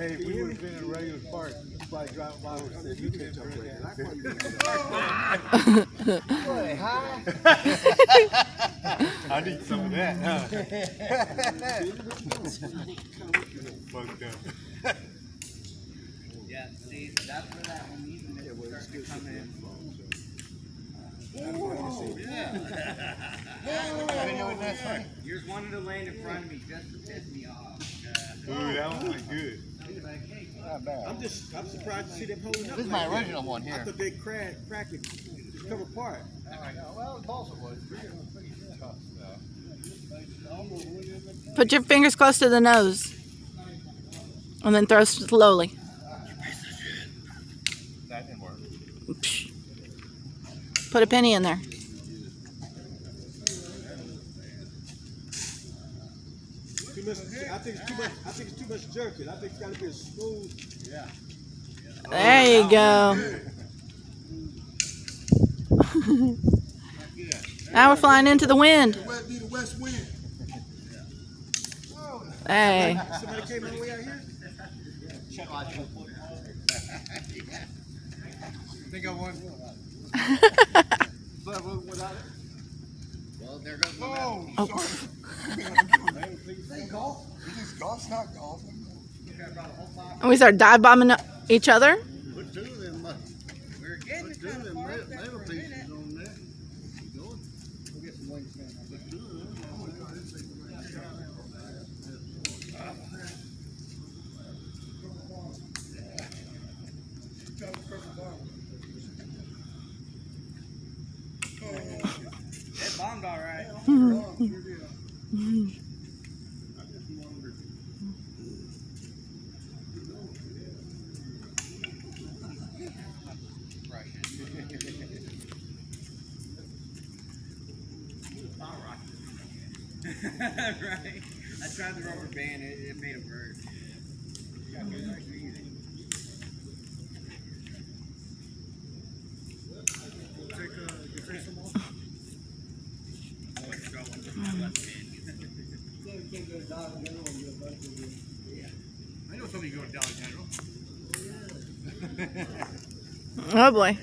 Hey, if we would have been in a regular park, probably driving by and said, you can't jump right there. Boy, hi. I need some of that, huh? Fucked up. Yeah, see, that's where that one needs to come in. Yours wanted to land in front of me just to piss me off. Ooh, that one was good. Not bad. I'm surprised to see them holding up. This is my original one here. I thought they crack it, just come apart. Well, it's Balsa Wood. Put your fingers close to the nose. And then throw slowly. That didn't work. Put a penny in there. Too much, I think it's too much. I think it's too much jerking. I think it's got to be a smooth. Yeah. There you go. Now we're flying into the wind. The west wind. Hey. Somebody came all the way out here. I think I won. Well, there goes my Oh. golf. Golf's not golf. And we start dive bombing each other. Put two of them. We're getting two of them metal pieces on there. We'll get some wingspan. Put two of them. It bombed all right. Right. I tried the rubber band. It made it work. I know somebody going to Dollar General. Oh boy.